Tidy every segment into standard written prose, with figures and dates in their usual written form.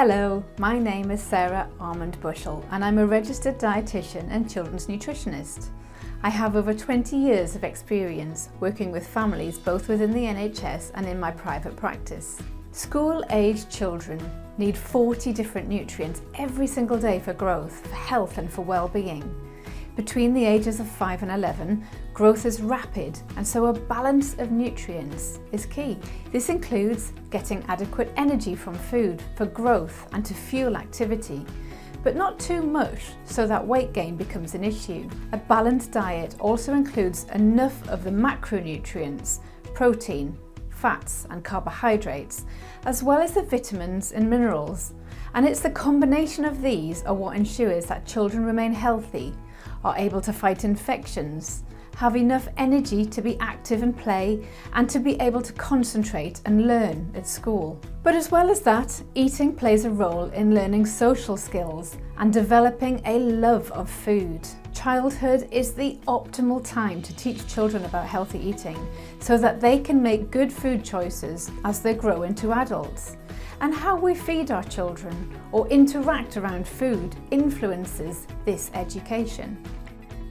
Hello, my name is Sarah Armand Bushell and I'm a registered dietitian and children's nutritionist. I have over 20 years of experience working with families both within the NHS and in my private practice. School-aged children need 40 different nutrients every single day for growth, for health and for well-being. Between the ages of 5 and 11, growth is rapid and so a balance of nutrients is key. This includes getting adequate energy from food for growth and to fuel activity, but not too much so that weight gain becomes an issue. A balanced diet also includes enough of the macronutrients, protein, fats and carbohydrates, as well as the vitamins and minerals. And it's the combination of these are what ensures that children remain healthy, are able to fight infections, have enough energy to be active and play, and to be able to concentrate and learn at school. But as well as that, eating plays a role in learning social skills and developing a love of food. Childhood is the optimal time to teach children about healthy eating so that they can make good food choices as they grow into adults. And how we feed our children or interact around food influences this education.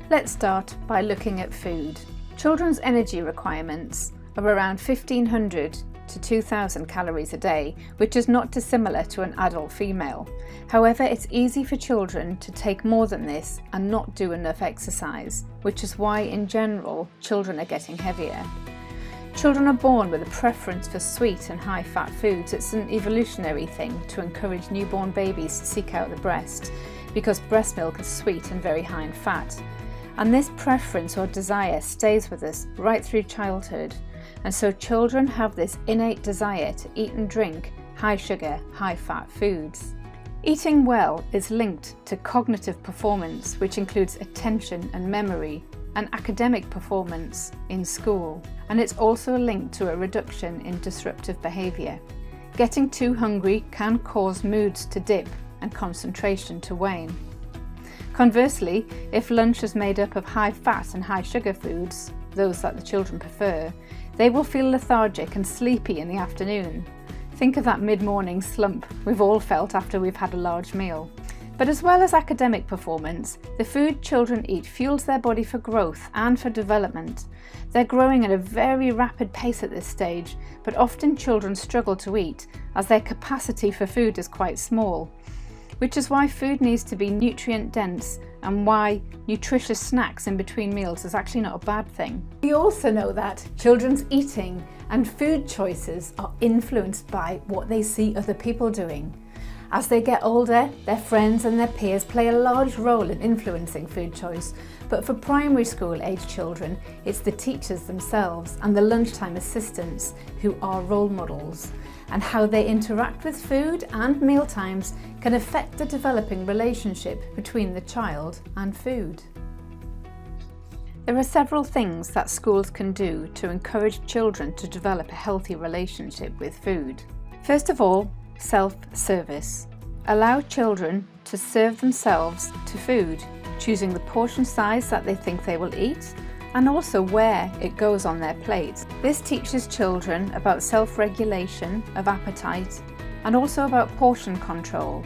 Let's start by looking at food. Children's energy requirements are around 1,500 to 2,000 calories a day, which is not dissimilar to an adult female. However, it's easy for children to take more than this and not do enough exercise, which is why in general children are getting heavier. Children are born with a preference for sweet and high-fat foods. It's an evolutionary thing to encourage newborn babies to seek out the breast because breast milk is sweet and very high in fat. And this preference or desire stays with us right through childhood. And so children have this innate desire to eat and drink high-sugar, high-fat foods. Eating well is linked to cognitive performance, which includes attention and memory, and academic performance in school. And it's also linked to a reduction in disruptive behaviour. Getting too hungry can cause moods to dip and concentration to wane. Conversely, if lunch is made up of high fat and high sugar foods, those that the children prefer, they will feel lethargic and sleepy in the afternoon. Think of that mid-morning slump we've all felt after we've had a large meal. But as well as academic performance, the food children eat fuels their body for growth and for development. They're growing at a very rapid pace at this stage, but often children struggle to eat as their capacity for food is quite small, which is why food needs to be nutrient dense and why nutritious snacks in between meals is actually not a bad thing. We also know that children's eating and food choices are influenced by what they see other people doing. As they get older, their friends and their peers play a large role in influencing food choice, but for primary school age children, it's the teachers themselves and the lunchtime assistants who are role models, and how they interact with food and meal times can affect the developing relationship between the child and food. There are several things that schools can do to encourage children to develop a healthy relationship with food. First of all, self-service. Allow children to serve themselves to food, choosing the portion size that they think they will eat and also where it goes on their plate. This teaches children about self-regulation of appetite and also about portion control.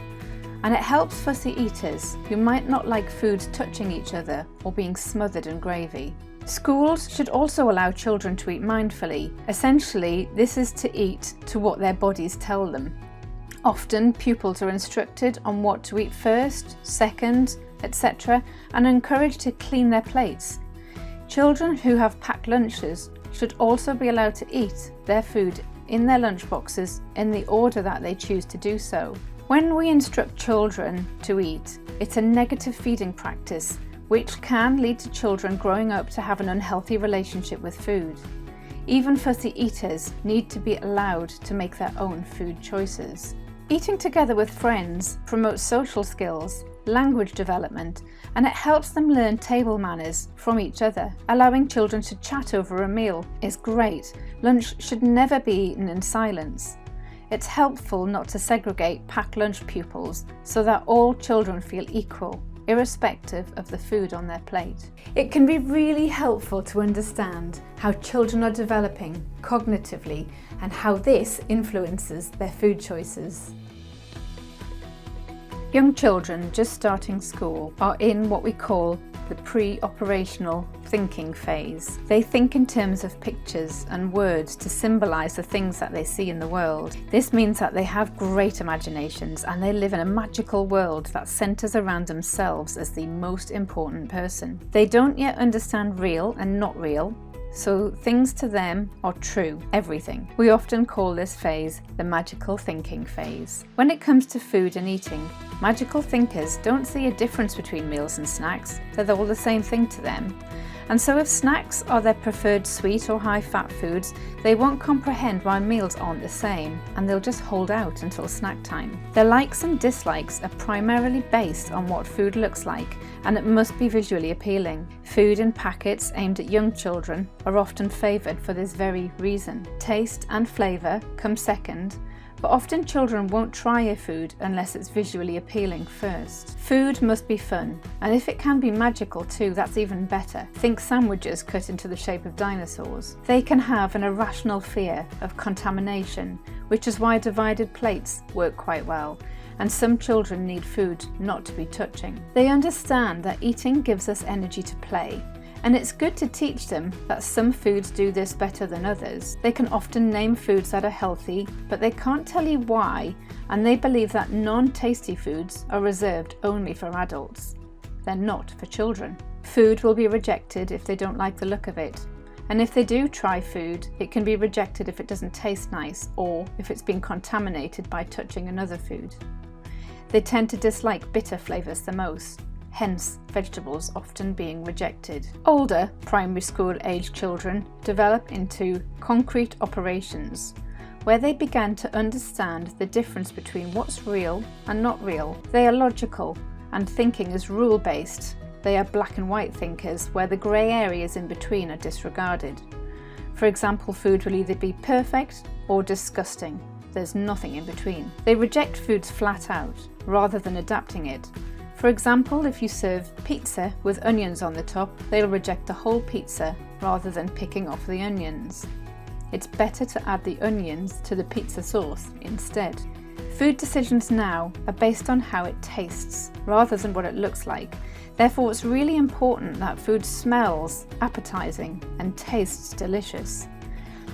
And it helps fussy eaters who might not like foods touching each other or being smothered in gravy. Schools should also allow children to eat mindfully. Essentially, this is to eat to what their bodies tell them. Often, pupils are instructed on what to eat first, second, etc., and encouraged to clean their plates. Children who have packed lunches should also be allowed to eat their food in their lunch boxes in the order that they choose to do so. When we instruct children to eat, it's a negative feeding practice, which can lead to children growing up to have an unhealthy relationship with food. Even fussy eaters need to be allowed to make their own food choices. Eating together with friends promotes social skills, language development, and it helps them learn table manners from each other. Allowing children to chat over a meal is great. Lunch should never be eaten in silence. It's helpful not to segregate packed lunch pupils so that all children feel equal, irrespective of the food on their plate. It can be really helpful to understand how children are developing cognitively and how this influences their food choices. Young children just starting school are in what we call the pre-operational thinking phase. They think in terms of pictures and words to symbolise the things that they see in the world. This means that they have great imaginations and they live in a magical world that centres around themselves as the most important person. They don't yet understand real and not real, so things to them are true, everything. We often call this phase the magical thinking phase. When it comes to food and eating, magical thinkers don't see a difference between meals and snacks. They're all the same thing to them. And so if snacks are their preferred sweet or high-fat foods, they won't comprehend why meals aren't the same, and they'll just hold out until snack time. Their likes and dislikes are primarily based on what food looks like, and it must be visually appealing. Food in packets aimed at young children are often favoured for this very reason. Taste and flavour come second, but often children won't try a food unless it's visually appealing first. Food must be fun, and if it can be magical too, that's even better. Think sandwiches cut into the shape of dinosaurs. They can have an irrational fear of contamination, which is why divided plates work quite well, and some children need food not to be touching. They understand that eating gives us energy to play, and it's good to teach them that some foods do this better than others. They can often name foods that are healthy, but they can't tell you why, and they believe that non-tasty foods are reserved only for adults. They're not for children. Food will be rejected if they don't like the look of it. And if they do try food, it can be rejected if it doesn't taste nice or if it's been contaminated by touching another food. They tend to dislike bitter flavours the most, hence vegetables often being rejected. Older primary school age children develop into concrete operations, where they began to understand the difference between what's real and not real. They are logical and thinking is rule-based. They are black and white thinkers, where the grey areas in between are disregarded. For example, food will either be perfect or disgusting. There's nothing in between. They reject foods flat out, rather than adapting it. For example, if you serve pizza with onions on the top, they'll reject the whole pizza rather than picking off the onions. It's better to add the onions to the pizza sauce instead. Food decisions now are based on how it tastes rather than what it looks like. Therefore, it's really important that food smells appetizing and tastes delicious.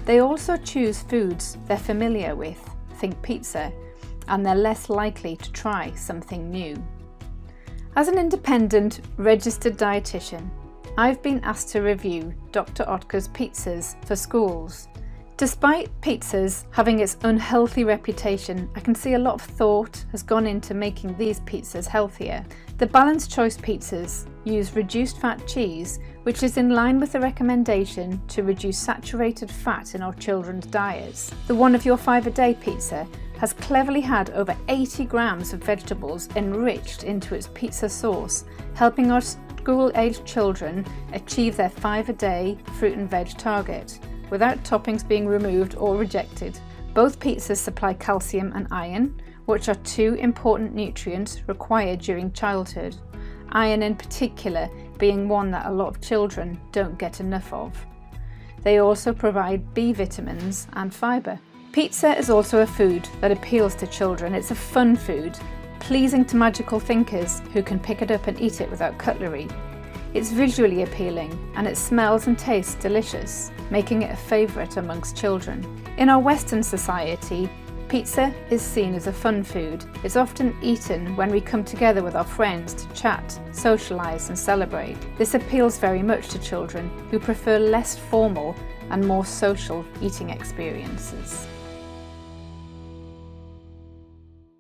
They also choose foods they're familiar with, think pizza, and they're less likely to try something new. As an independent registered dietitian, I've been asked to review Dr. Otker's pizzas for schools. Despite pizzas having its unhealthy reputation, I can see a lot of thought has gone into making these pizzas healthier. The Balanced Choice pizzas use reduced fat cheese, which is in line with the recommendation to reduce saturated fat in our children's diets. The One of Your 5 a Day pizza has cleverly had over 80 grams of vegetables enriched into its pizza sauce, helping our school-aged children achieve their 5 a day fruit and veg target, without toppings being removed or rejected. Both pizzas supply calcium and iron, which are two important nutrients required during childhood, iron in particular being one that a lot of children don't get enough of. They also provide B vitamins and fibre. Pizza is also a food that appeals to children. It's a fun food, pleasing to magical thinkers who can pick it up and eat it without cutlery. It's visually appealing and it smells and tastes delicious, making it a favourite amongst children. In our Western society, pizza is seen as a fun food. It's often eaten when we come together with our friends to chat, socialise and celebrate. This appeals very much to children who prefer less formal and more social eating experiences.